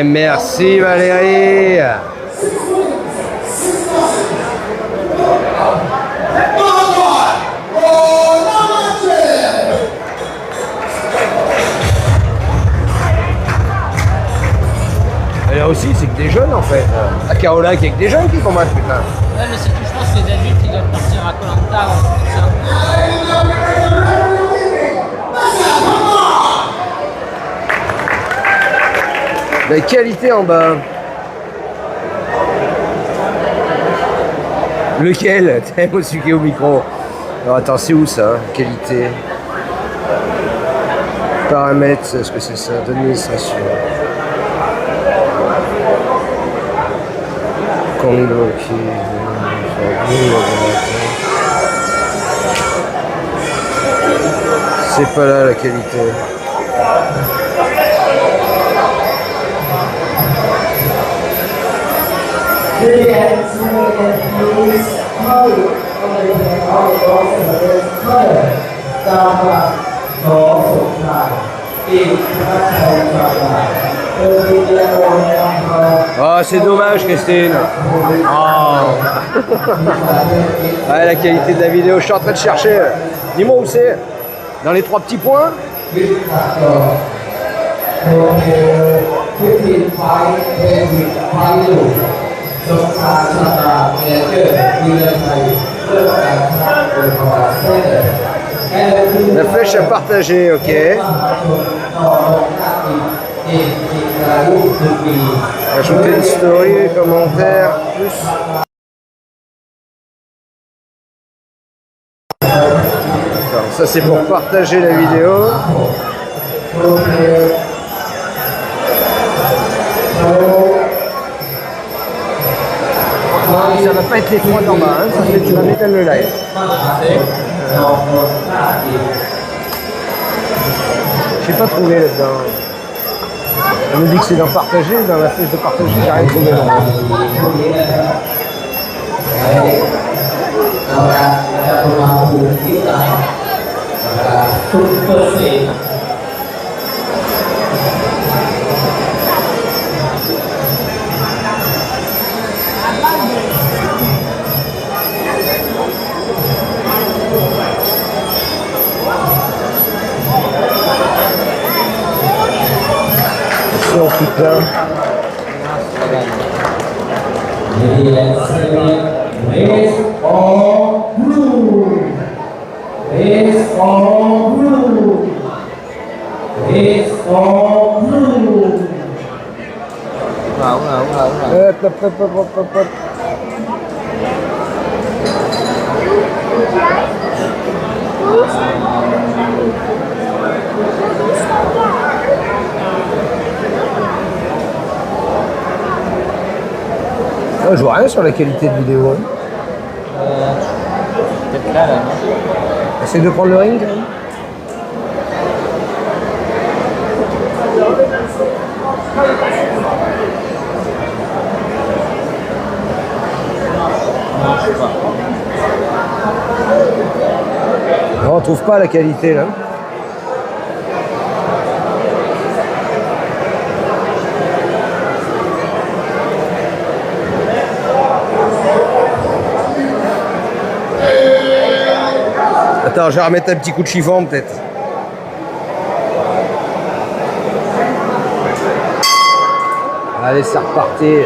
merci Valérie. Et là aussi, c'est que des jeunes en fait. À Kaolack, il y a que des jeunes qui combattent, putain. Ouais, mais c'est tout, je pense que les adultes qui doivent partir à Koh Lanta ou tout ça. La qualité en bas. Lequel? T'as Mosuke au micro. Alors attends, c'est où ça? Qualité. Paramètres, est-ce que c'est ça? D'administration. Congo, ok. C'est pas là la qualité. Oh, c'est dommage, Christine. Oh. Ouais, la qualité de la vidéo, je suis en train de chercher. Dis-moi où c'est. Dans les 3 petits points. La flèche à partager, ok. Ajouter une story, commentaire, plus. Attends, ça c'est pour partager la vidéo. Ça va pas être les 3 d'en bas, hein. Ça fait que tu vas mettre le live. J'ai pas trouvé là-dedans. On me dit que c'est dans partager, dans la flèche de partager, j'ai rien trouvé là-dedans. Oh putain. Race on blue. Race on blue. Race on blue. Wow. Hop. Je vois rien sur la qualité de vidéo. Peut-être là, non? Essaye de prendre le ring. Non, on trouve pas la qualité là. Attends, je vais remettre un petit coup de chiffon peut-être. Allez, c'est reparti.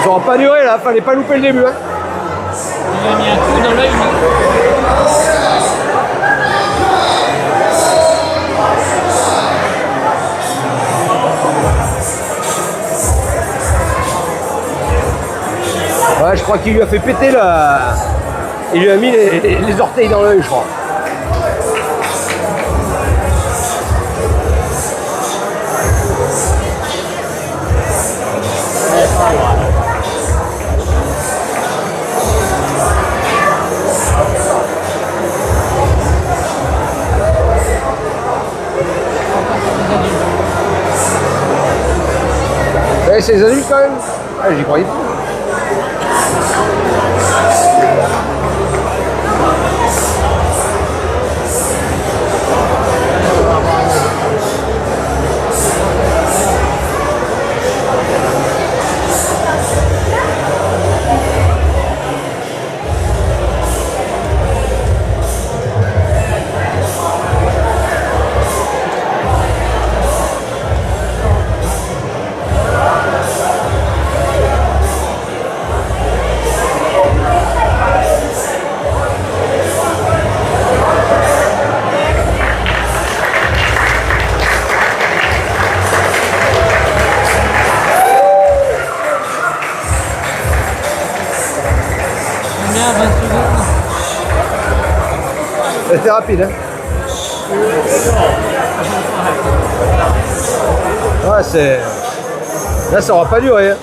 Ça va pas durer là, fallait pas louper le début. Hein. Il a mis un coup dans l'œil. Ouais, je crois qu'il lui a fait péter là. Il lui a mis les orteils dans l'œil, je crois. c'est les adultes quand même. Ah, j'y croyais pas. Combien 20 secondes? C'était rapide, hein. Ouais, c'est... Là, ça aura pas duré. Hein.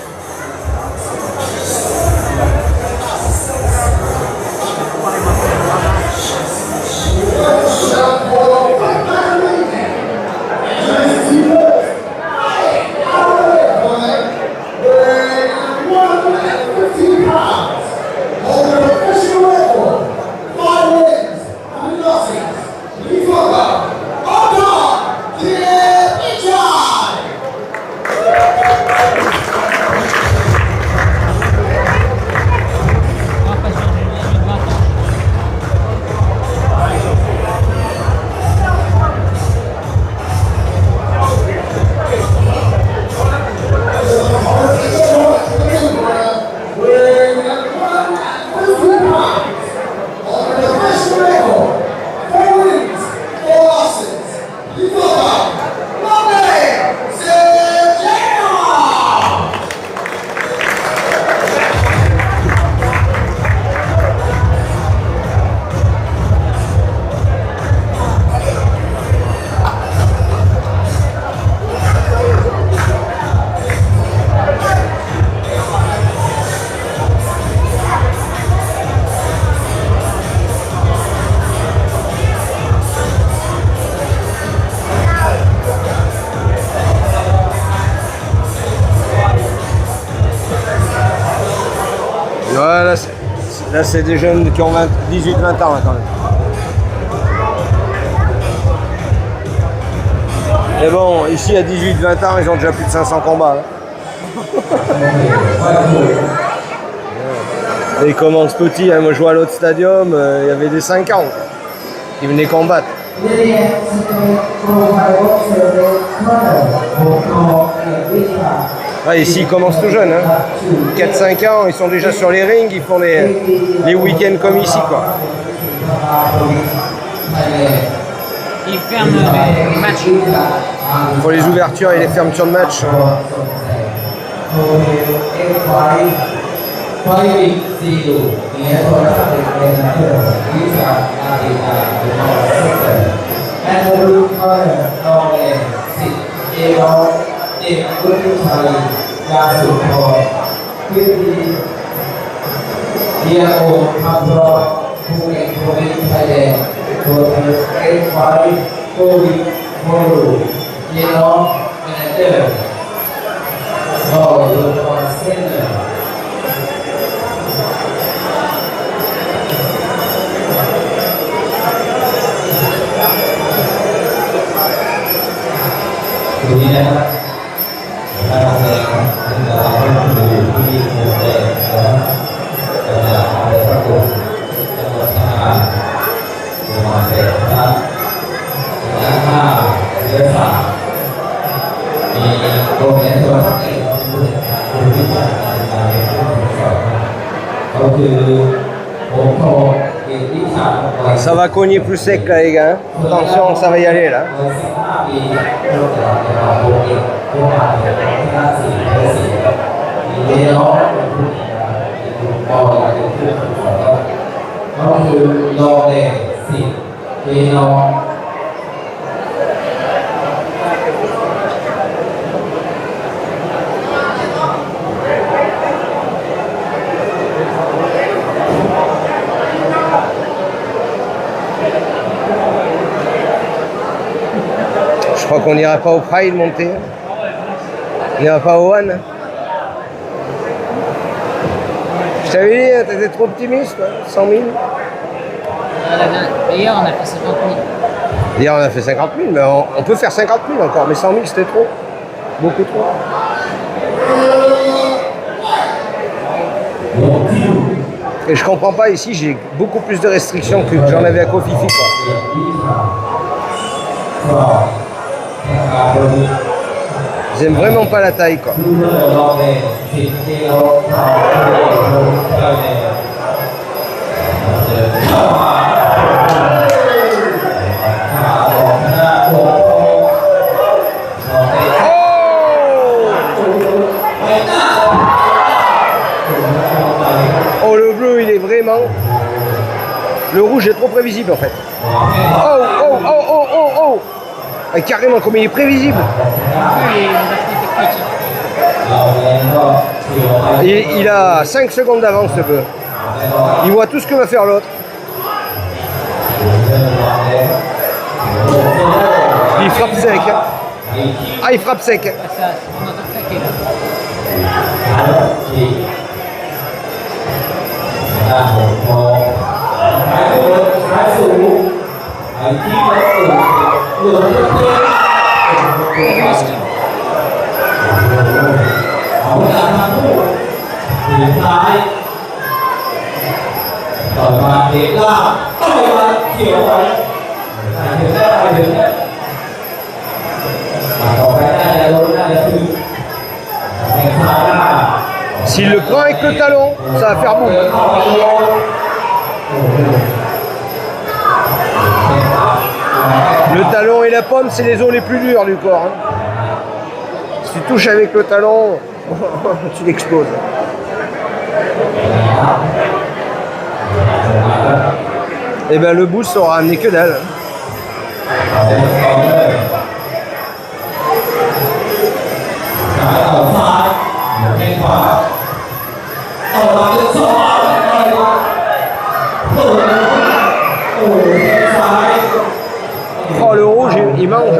Ouais, là c'est des jeunes qui ont 18-20 ans là, quand même. Mais bon, ici à 18-20 ans, ils ont déjà plus de 500 combats. Hein. Et ils commencent petits, hein. Moi je jouais à l'autre stadium, il y avait des 5 ans qui venaient combattre. Ouais, ici ils commencent tout jeunes, hein. 4-5 ans, ils sont déjà sur les rings, ils font les week-ends comme ici, quoi. Ils ferment les matchs. Ils font les ouvertures et les fermetures de match. Ça va cogner plus sec là les gars, attention ça va y aller là. Je crois qu'on n'ira pas au Pride monter. On n'ira pas au One. Je t'avais dit, t'étais trop optimiste, 100 000. Hier, on a fait 50 000. Hier, on a fait 50 000, mais on peut faire 50 000 encore, mais 100 000, c'était trop. Beaucoup trop. Et je comprends pas, ici, j'ai beaucoup plus de restrictions que j'en avais à Kofifi, quoi. J'aime vraiment pas la taille, quoi. Oh, le bleu, il est vraiment... Le rouge est trop prévisible, en fait. Oh, oh, oh, oh, oh, oh. Et carrément, comme il est prévisible. Il a 5 secondes d'avance, ce bleu. Il voit tout ce que va faire l'autre. Il frappe sec. Ah, il frappe sec. Ça, on entend claquer là. S'il le prend avec le talon, ça va faire boum. Le talon et la pomme, c'est les os les plus durs du corps. Hein. Si tu touches avec le talon, tu l'exploses. Et bien le boost aura amené que dalle. Oh, le rouge, il mange.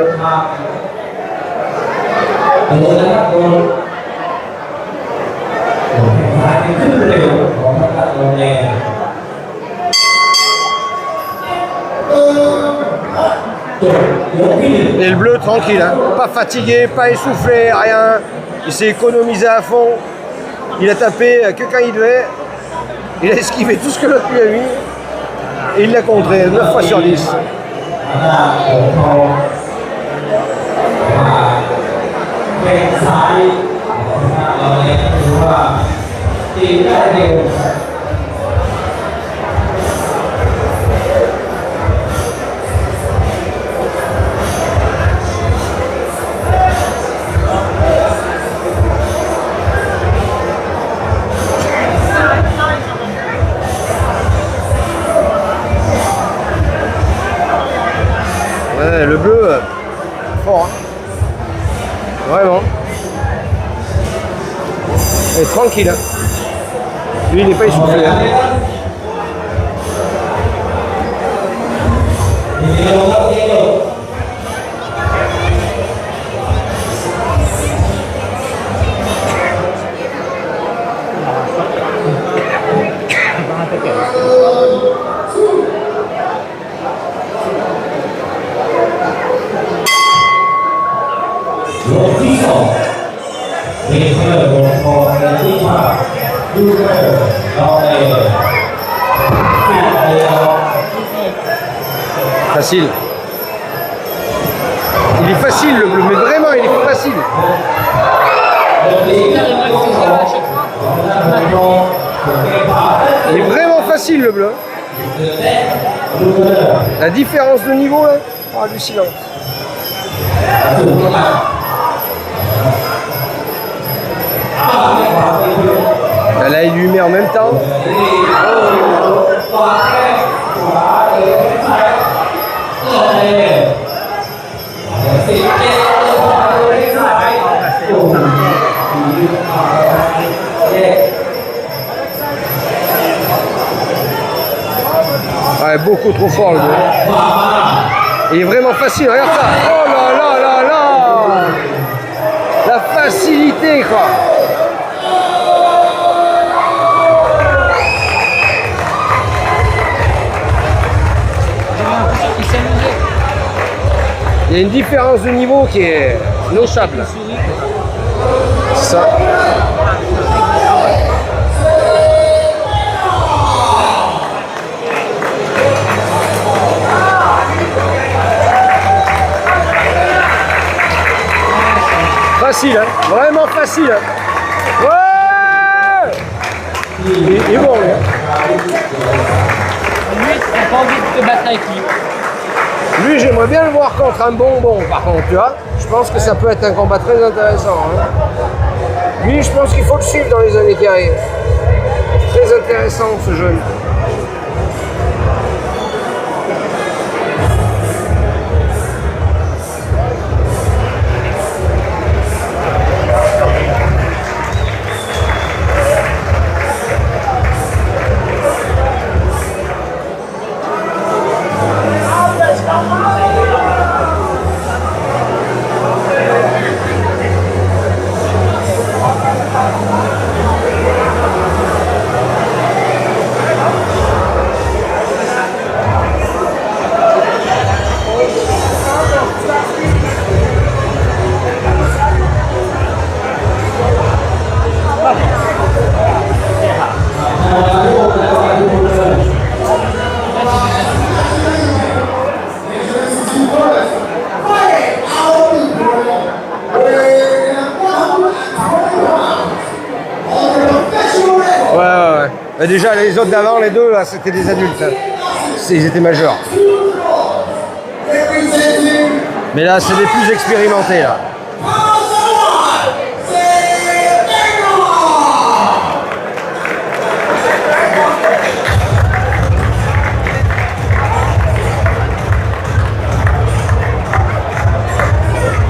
Et le bleu, tranquille, hein. Pas fatigué, pas essoufflé, rien. Il s'est économisé à fond. Il a tapé que quand il devait. Il a esquivé tout ce que l'autre lui a mis. Et il l'a contré 9 fois sur 10. Ouais, le bleu, fort, hein. Vraiment. Et tranquille, hein. Lui, il n'est pas essoufflé. Hein. Facile. Il est facile le bleu, mais vraiment il est facile. Il est vraiment facile le bleu. La différence de niveau là, oh, hallucinant. Là il lui met en même temps. Ouais, beaucoup trop fort le bleu. Il est vraiment facile, regarde ça. Oh là là là là. La facilité quoi. Il y a une différence de niveau qui est notable. C'est ça. Facile, hein? Vraiment facile. Hein? Ouais! Il est bon, lui. Lui, t'as pas envie de te battre avec lui. Lui, j'aimerais bien le voir contre un bonbon, par contre, tu vois. Je pense que ça peut être un combat très intéressant. Hein. Lui, je pense qu'il faut le suivre dans les années qui arrivent. Très intéressant, ce jeune. Ouais. Déjà, les autres d'avant, les deux, là, c'était des adultes. Hein. Ils étaient majeurs. Mais là, c'est des plus expérimentés, là.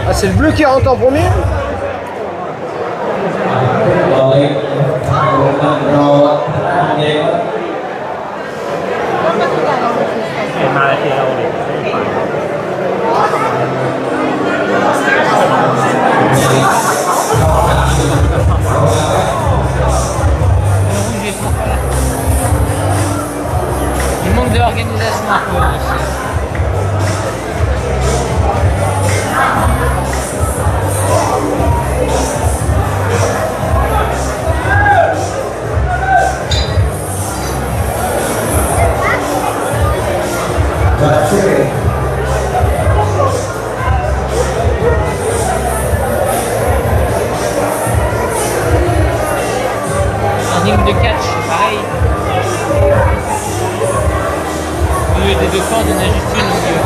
Ah, c'est le bleu qui rentre en premier? Il manque de l'organisation un peu aussi. En ligne de catch, pareil. Au lieu des deux cordes, on a juste une au milieu.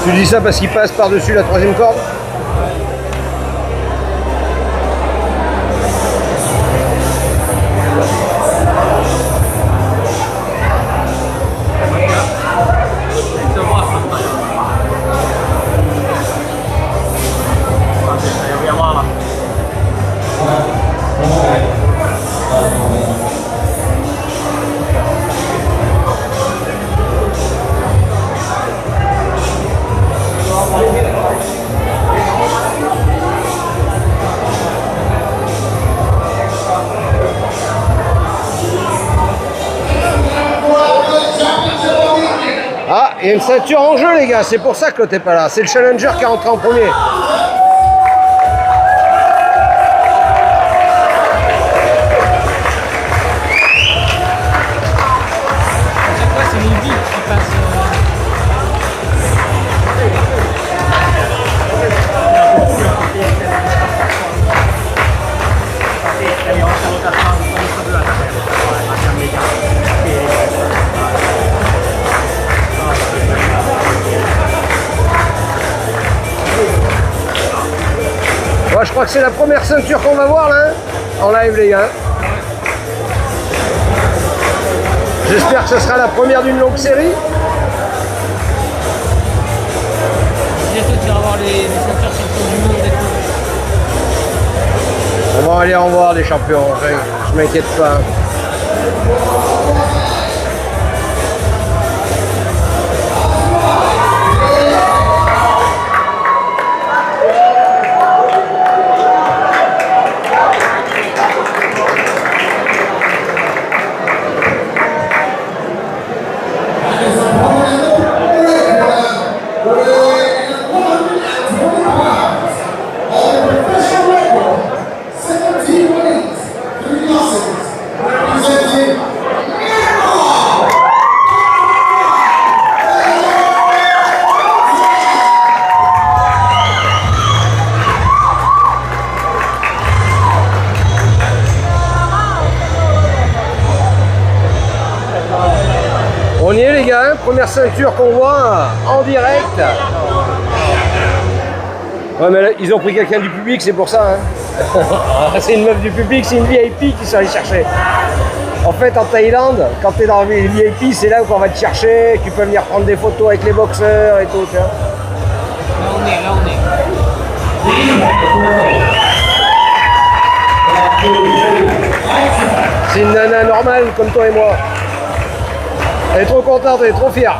Tu dis ça parce qu'il passe par-dessus la troisième corde? Ah, il y a une ceinture en jeu, les gars. C'est pour ça que l'autre n'est pas là. C'est le challenger qui est rentré en premier. Chaque fois, c'est une vie qui passe. Ouais, je crois que c'est la première ceinture qu'on va voir là, hein, en live, les gars. J'espère que ce sera la première d'une longue série. Bientôt, tu vas voir les ceintures champions du monde et tout. On va aller en voir les champions, je m'inquiète pas. première ceinture qu'on voit en direct. Ouais, mais là, ils ont pris quelqu'un du public, c'est pour ça. Hein. C'est une meuf du public, c'est une VIP qui sont allés chercher. En fait, en Thaïlande, quand tu es dans les VIP, c'est là où on va te chercher. Tu peux venir prendre des photos avec les boxeurs et tout. Tu vois. Là on est. C'est une nana normale comme toi et moi. Elle est trop contente, elle est trop fière.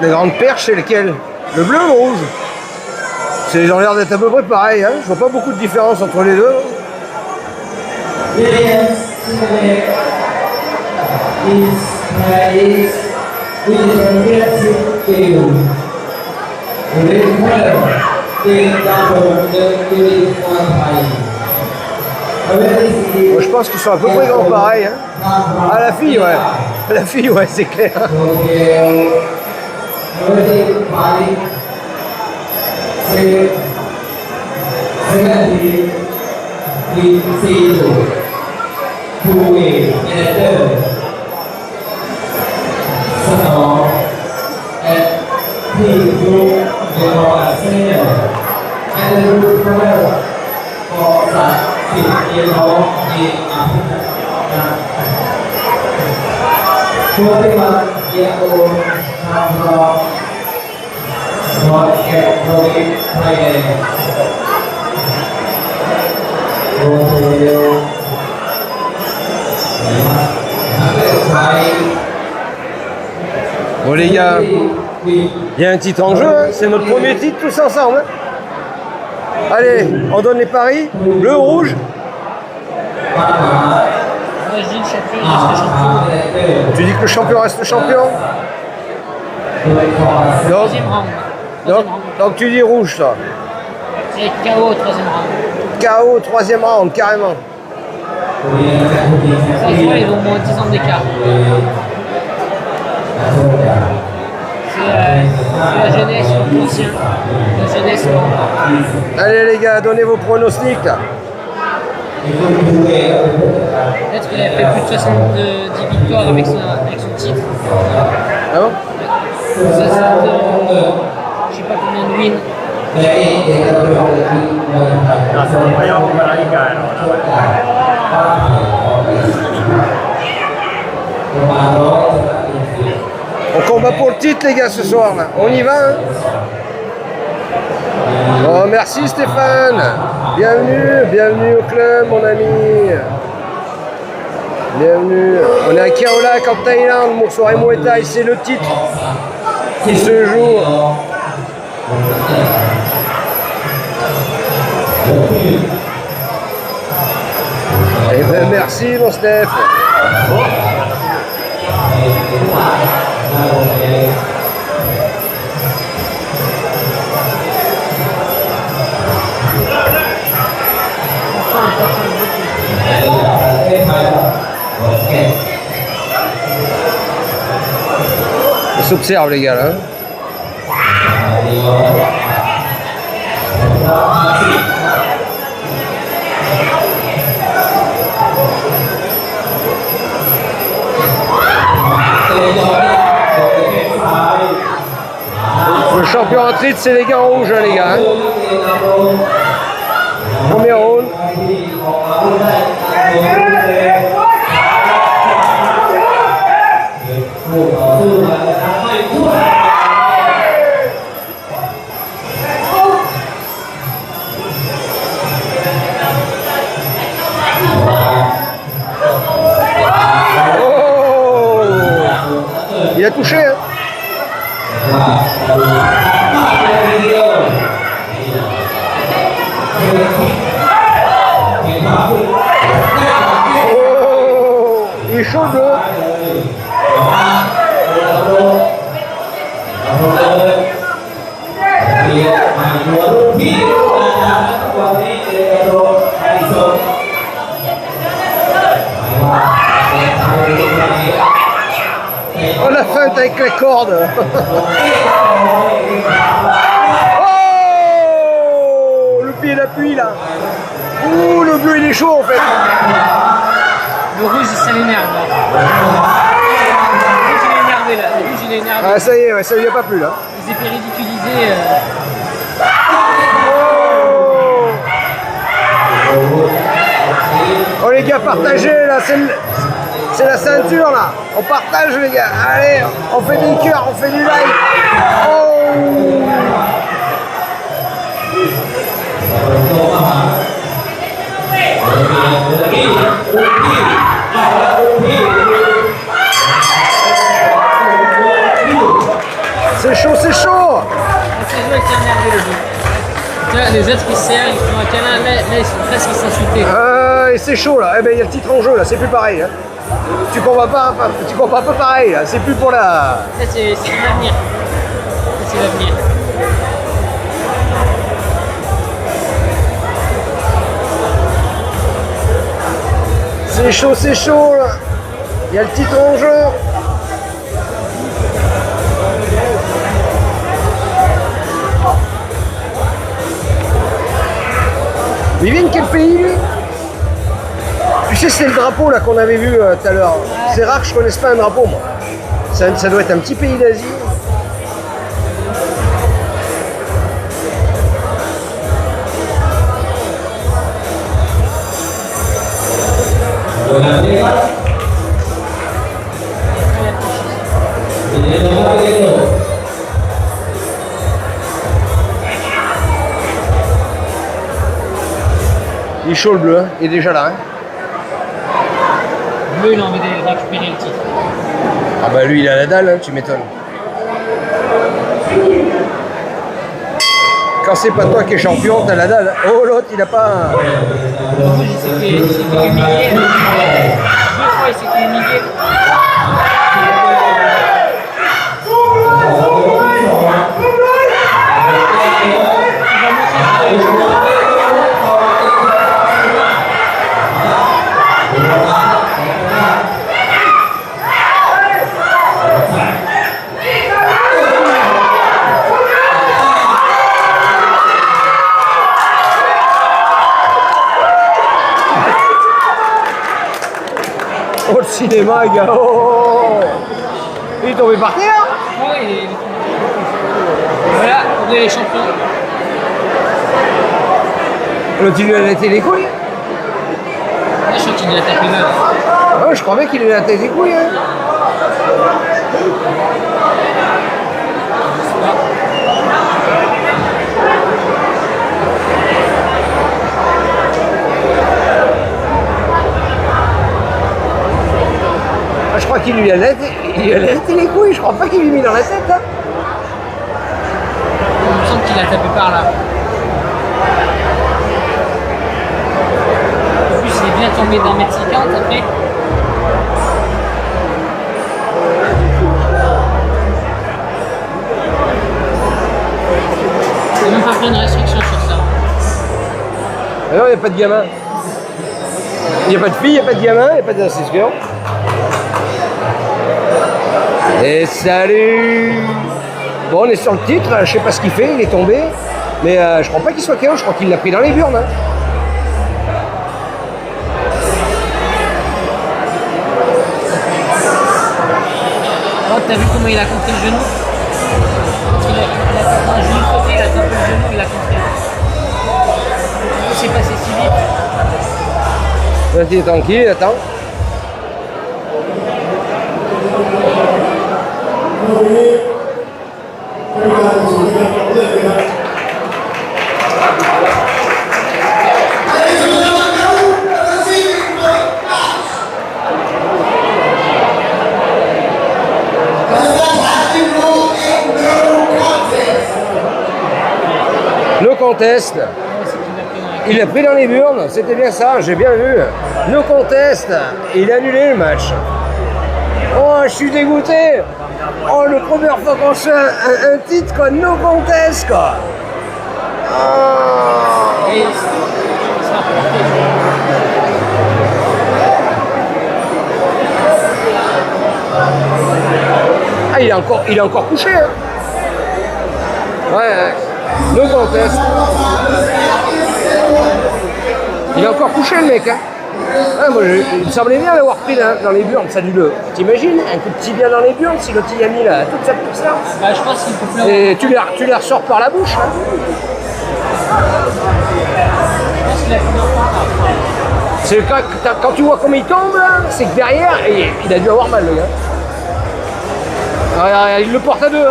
La grande perche, c'est lequel? Le bleu ou le rouge? Ils ont l'air d'être à peu près pareil, hein. Je vois pas beaucoup de différence entre les deux. Moi, je pense qu'ils sont à peu près grands pareils. Hein. Ah, la fille, ouais. La fille, ouais, c'est clair. Bon les gars, il y a un titre en jeu, hein. C'est notre premier titre tous ensemble. Hein. Allez, on donne les paris, bleu, rouge. Moi je dis le champion reste champion. Tu dis que le champion reste le champion? Troisième round. Donc tu dis rouge ça. C'est KO au troisième round. KO, troisième round, carrément. Cette fois ils ont au moins 10 ans d'écart. C'est la jeunesse ou l'ancien. La jeunesse ou Allez les gars, donnez vos pronostics là. Peut-être qu'il a fait plus de 70 victoires avec son titre. Ah bon? 60, je sais pas combien de wins. On combat pour le titre les gars ce soir là. On y va hein. Oh merci Stéphane. Bienvenue au club mon ami. Bienvenue. On est à Khao Lak en Thaïlande, mon soirée Muay Thai, c'est le titre qui se joue. Eh ben merci mon Steph. On s'observe les gars là. Le champion en titre c'est les gars en rouge hein, les gars. Hein. Premier round. Il a touché hein. le bleu. Oh la feinte avec la corde. Oh, le pied d'appui là. Ouh, le bleu il est chaud en fait. Le rouge, ça l'énerve. Le rouge, il est énervé là. Le rouge, il est énervé. Ah ça y est, ouais, ça lui a pas plu là. Ils étaient ridiculisés. Oh les gars, partagez là, c'est la ceinture là. On partage les gars. Allez, on fait des cœurs, on fait du like. Oh. C'est chaud, c'est chaud. C'est joué qui est énervé le jeu. Tu vois, les autres qui serrent, ils font un câlin, là ils sont presque s'insulter. Et c'est chaud là. Eh ben il y a le titre en jeu là, c'est plus pareil. Hein. Tu comprends pas pareil là. C'est plus pour la. Ça c'est l'avenir. Ça c'est l'avenir. C'est chaud là. Il y a le titre en jeu. Il vient de quel pays lui? Tu sais, c'est le drapeau là qu'on avait vu tout à l'heure. C'est rare que je connaisse pas un drapeau moi. Ça doit être un petit pays d'Asie. Il est chaud le bleu, hein. Il est déjà là. Hein. Bleu, il a envie de récupérer le titre. Ah bah lui il a la dalle, hein, tu m'étonnes. Quand c'est pas toi qui es champion, t'as la dalle. Oh l'autre il a pas. Le rouge, il s'est fait humilier. 2 fois, il s'est fait humilier. Oh le cinéma gars. Oh. Il est tombé par terre. Ouais, il est... Voilà, on est les champions. L'autre il lui a laté les couilles. Là, je crois qu'il a tapé là. Ah ouais, je crois bien qu'il lui a laté les couilles. Hein. Ah, je crois qu'il lui a laté les couilles, je crois pas qu'il lui a mis dans la tête. Hein. Il me semble qu'il a tapé par là. En plus, il est bien tombé d'1m50 après. Il n'y a même pas plein de restrictions sur ça. Ah non, il n'y a pas de gamin. Il n'y a pas de fille, il n'y a pas de gamin, il n'y a pas d'inscription. Et salut! Bon, on est sur le titre, je sais pas ce qu'il fait, il est tombé. Mais je crois pas qu'il soit KO, je crois qu'il l'a pris dans les burnes. Hein. Oh, t'as vu comment il a contré le genou? Il a un genou sauté, il a tapé le genou, il a contré. C'est passé si vite. Là, il est tranquille, attends. No contest. Il l'a pris dans les burnes, c'était bien ça, j'ai bien vu. No contest, il a annulé le match. Oh, je suis dégoûté. Oh, la première fois qu'on fait un titre, quoi, no contest, quoi. Oh. Et ça a porté. Ah, il est encore couché, hein. Ouais, no contest. Il est encore couché, le mec, hein. Ah, moi, il me semblait bien l'avoir pris dans les burnes, ça le. T'imagines, un coup de tibia dans les burnes, si l'autre il a mis là, toute sa puissance. Bah, je pense qu'il faut plus Et tu les ressors par la bouche, hein. Je pense qu'il a plus d'enfant. C'est quand tu vois comment il tombe, là, c'est que derrière, il a dû avoir mal, le gars. Ah, il le porte à deux.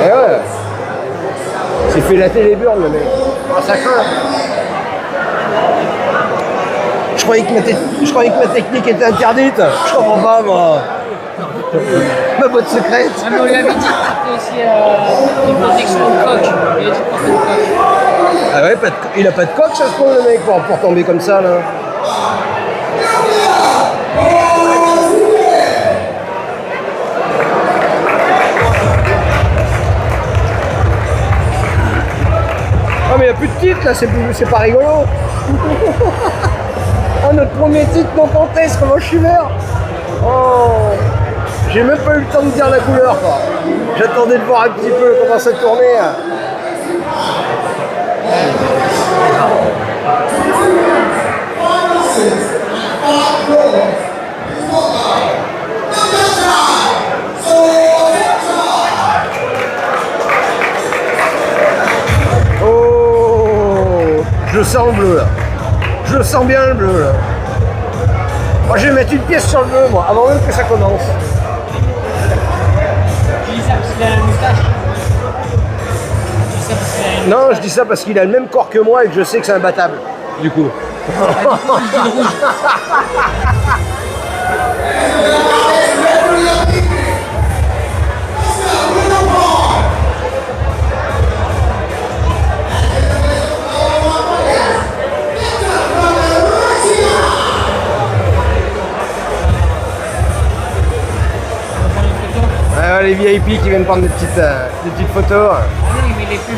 Eh ouais. C'est fait la téléburne, le mec. Ah, ça craint. Je croyais que ma technique était interdite. Je comprends pas, moi. Ma boîte secrète. Ah, mais on lui avait dit que c'était aussi une protection de coque. Il a dit porter de coque. Ah ouais, il a pas de coque, ça se trouve, le mec, pour tomber comme ça, là. Ah, mais il n'y a plus de titre, là, c'est pas rigolo. Oh, notre premier titre, non contest, comment je suis vert. Oh, j'ai même pas eu le temps de dire la couleur, quoi. J'attendais de voir un petit peu comment ça tournait. Oh, je le sens le bleu, là. Je le sens bien, le bleu, là. Moi, je vais mettre une pièce sur le bleu, moi, avant même que ça commence. Tu dis ça parce qu'il a la moustache. Tu dis ça parce qu'il a la moustache. Non, je dis ça parce qu'il a le même corps que moi et que je sais que c'est imbattable, du coup. Les VIP qui viennent prendre des petites photos. Ah non, il met les pubs.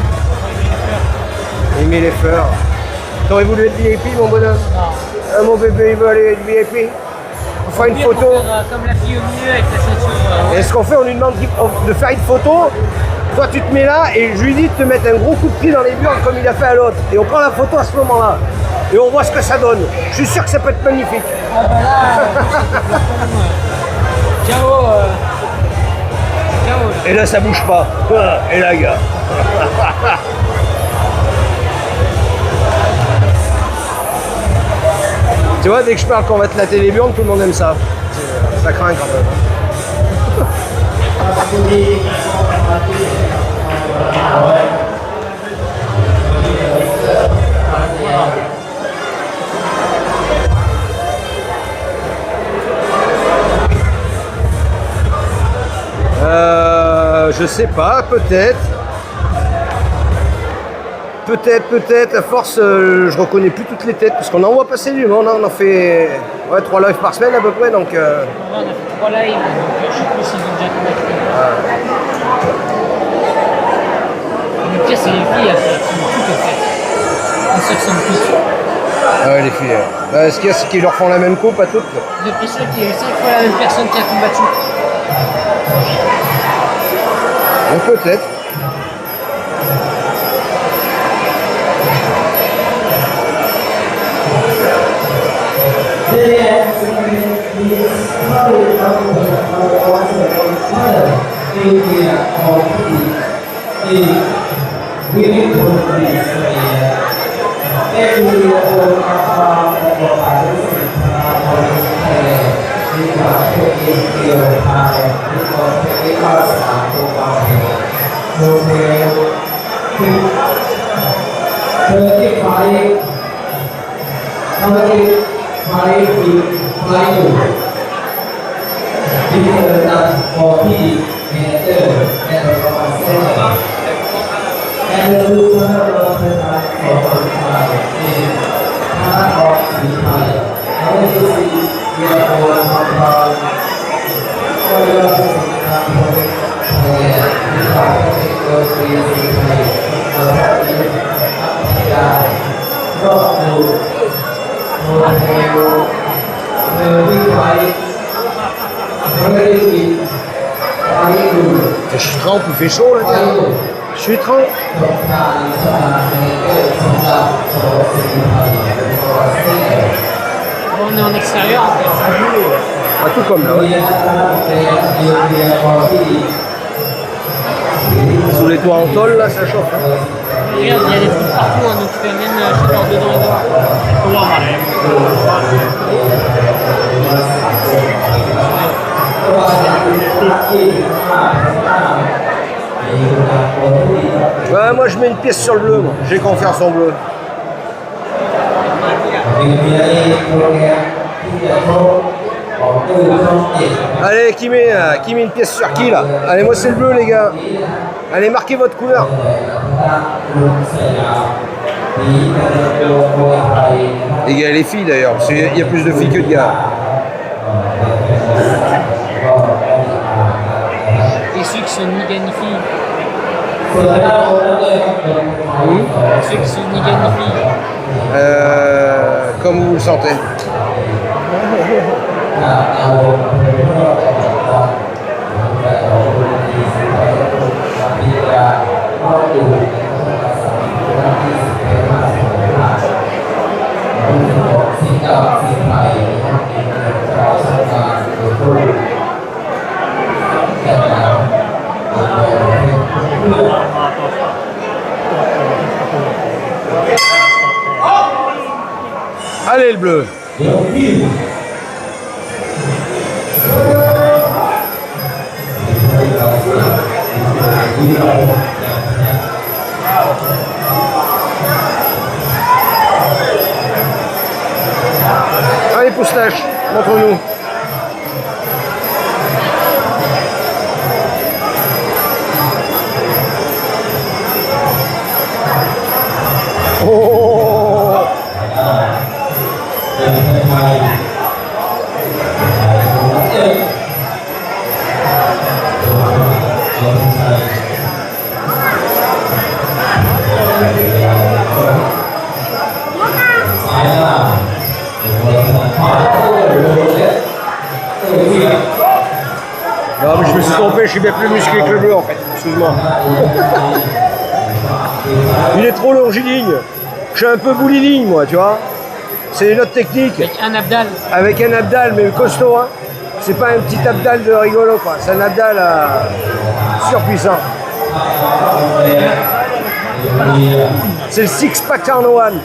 Il met les fleurs. T'aurais voulu être VIP, mon bonhomme? Non. Ah, mon bébé, il veut aller être VIP. On fera une photo. Comme la fille au milieu avec la ceinture. Et ce qu'on fait, on lui demande de faire une photo. Toi, tu te mets là et je lui dis de te mettre un gros coup de pied dans les burnes comme il a fait à l'autre. Et on prend la photo à ce moment-là. Et on voit ce que ça donne. Je suis sûr que ça peut être magnifique. Ah bah là, ciao. Et là, ça bouge pas. Et là, gars. Tu vois, dès que je parle qu'on va te la téléburne, tout le monde aime ça. Ça craint quand même. Je sais pas, peut-être. Peut-être, à force, je reconnais plus toutes les têtes, parce qu'on en voit passer du monde, hein. On en fait 3 lives par semaine à peu près, donc... On a fait 3 lives, donc je sais plus s'ils ont déjà combattu. Le pire, c'est les filles, elles font tout en fait. Elles se ressemblent toutes. Ah ouais, les filles. Bah, ce qu'il y a, c'est qu'ils leur font la même coupe à toutes. J'ai l'impression qu'il y a eu 5 fois la même personne qui a combattu. Donc peut-être. Je suis trempe, il fait chaud là. Je suis trempe. On est en extérieur en fait. Un tout comme là. Ouais. Sous les toits en tôle là, ça chauffe. Hein. Regarde, il y a des trucs partout, hein, donc tu peux même jeter en dedans et dedans. Ouais, moi je mets une pièce sur le bleu, moi. J'ai confiance en bleu. Allez, qui met une pièce sur qui là? Allez, moi c'est le bleu les gars. Allez, marquez votre couleur. Les gars et les filles d'ailleurs, parce qu'il y a plus de filles que de gars. Et ceux qui sont ni gars ni filles. Ceux qui sont ni gars ni filles. Comme vous le sentez. Allez le bleu. Allez Poustache, montre-nous. Oh. Non mais je me suis trompé, je suis bien plus musclé que le bleu en fait, excuse-moi. Il est trop longiligne. Je suis un peu bouliligne moi, tu vois. C'est une autre technique. Avec un abdal. Avec un abdal, mais costaud, hein. C'est pas un petit abdal de rigolo, quoi. C'est un abdal surpuissant. C'est le six-pack en one.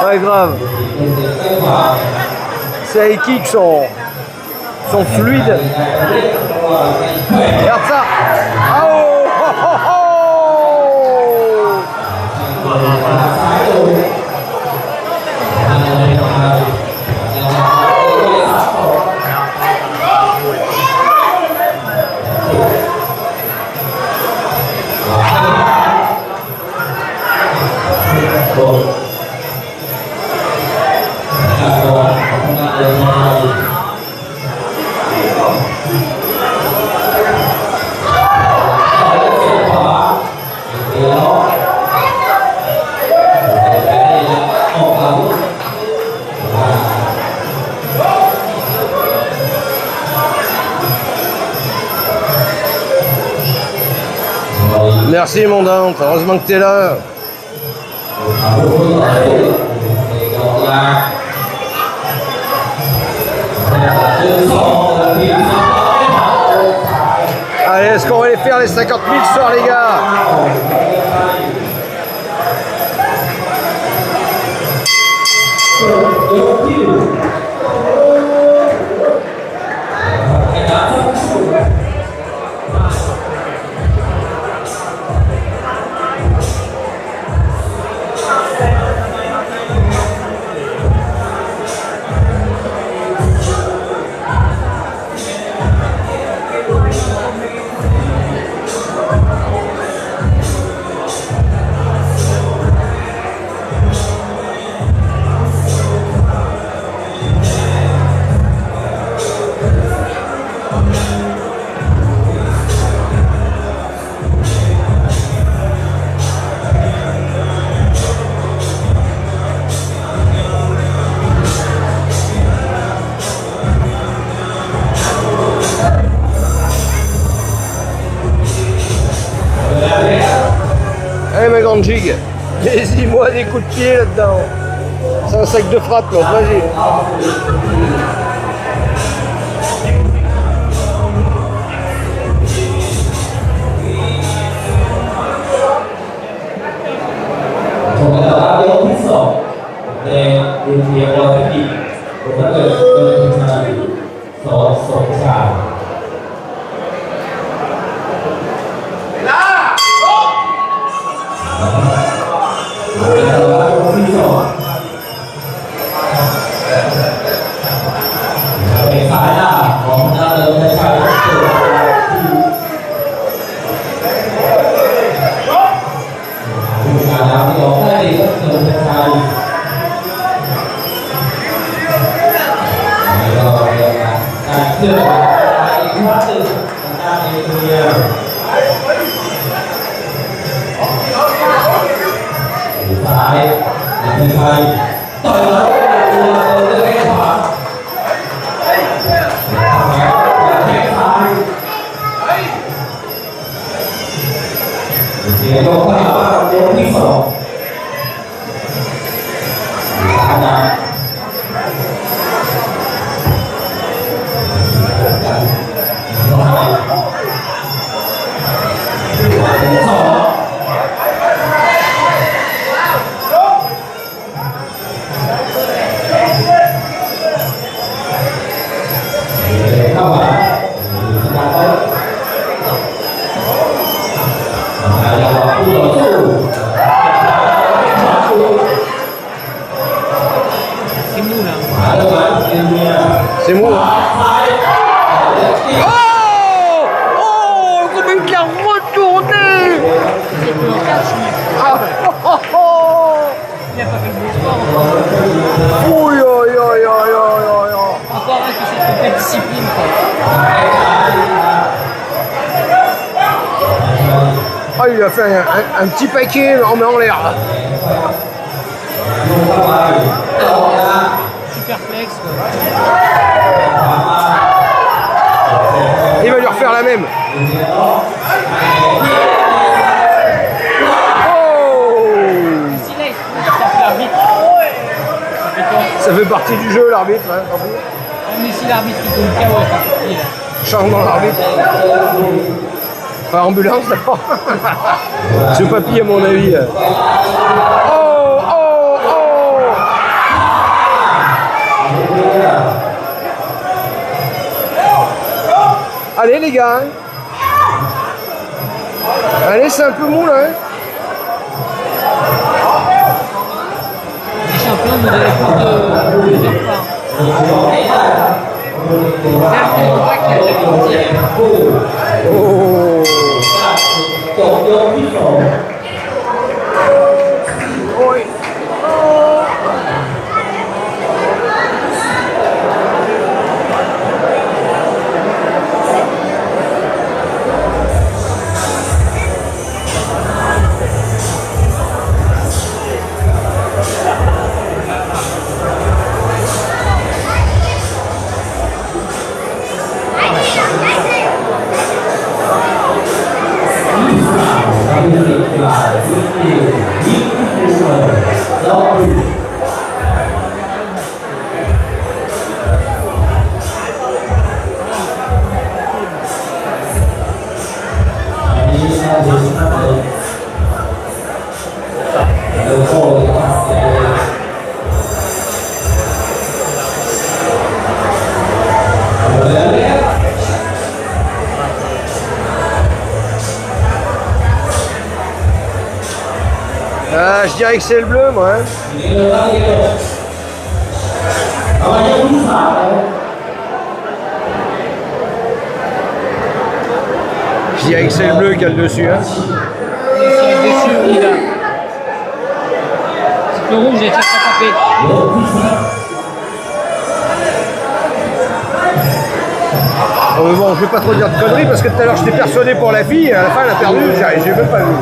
Ouais, grave. C'est les kicks sont fluides. Regarde ça. Oh, oh, oh, oh. Merci mon Dante, heureusement que t'es là. Allez, est-ce qu'on va les faire les 50 000 ce soir les gars? mec en jig. Vas-y-moi des coups de pied là-dedans. C'est un sac de frappe, l'autre, vas-y. C'est mou. Oh! Oh! Comme il l'a retourné! Ah! Oh, oh, oh! Il n'a pas fait le bon sport. Oui, oui, oui, oui, oui. Encore un qui s'est trompé de discipline, quoi. Ah, il a fait un petit paquet en main en l'air. Superplex, quoi. Il va lui refaire la même. Oh! Si là, il tape l'arbitre. Ça fait partie du jeu, l'arbitre. Hein, Mais si l'arbitre il donne KO, c'est là. changement d'arbitre. Enfin, ambulance d'abord. Ce papy, à mon avis. Oh, oh, oh! Allez, les gars. Hein. Allez, c'est un peu mou, là. Hein. Les champions nous donnent plus de plusieurs fois. Oh! Oi! Je dirais que c'est le bleu, moi. Je dirais que c'est le bleu qui a le dessus. Hein. C'est le rouge, il a tiré à taper. Oh, mais bon, je vais pas trop dire de conneries parce que tout à l'heure j'étais persuadé pour la fille et à la fin elle a perdu, j'ai même pas vu.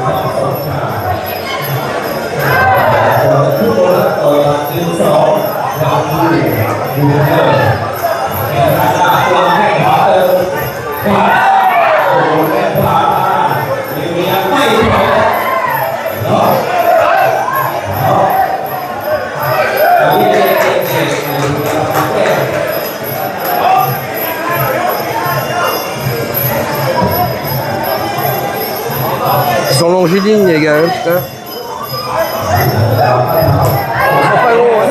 dignes, les gars, hein, putain. Ils sont pas gros, hein.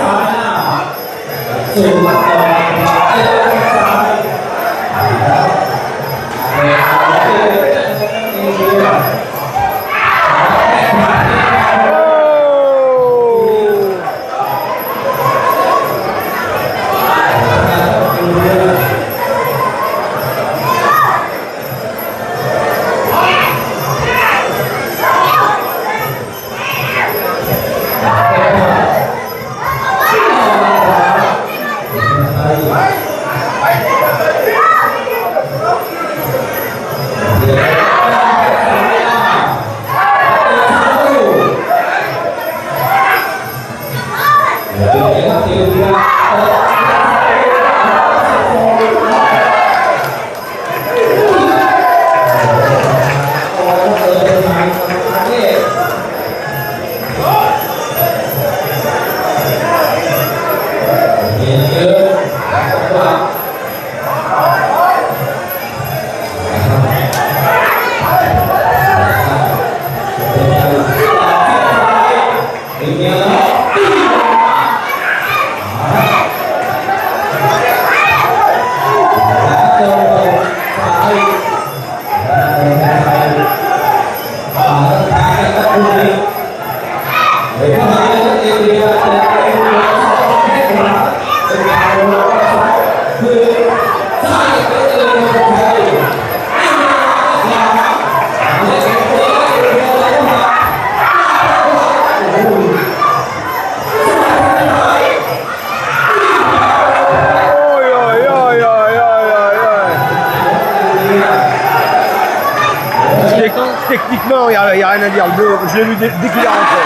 Techniquement, il n'y a rien à dire. Le bleu, je l'ai vu dès qu'il est rentré.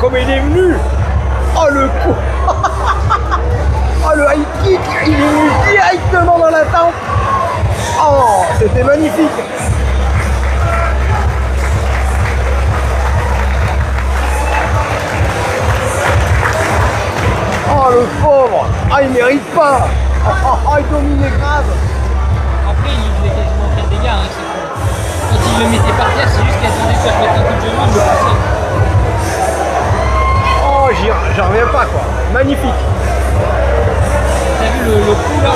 Comme il est venu. Oh le coup. Oh le high kick. Il est venu directement dans la tente. Oh, c'était magnifique. Oh le pauvre. Ah, il mérite pas. Oh, il dominait grave. Après, il faisait quasiment aucun dégât. Hein, quand il le mettait par terre, c'est juste qu'il attendait de faire mettre un coup de genou, il le poussait. J'en reviens pas quoi, magnifique. T'as vu le coup là?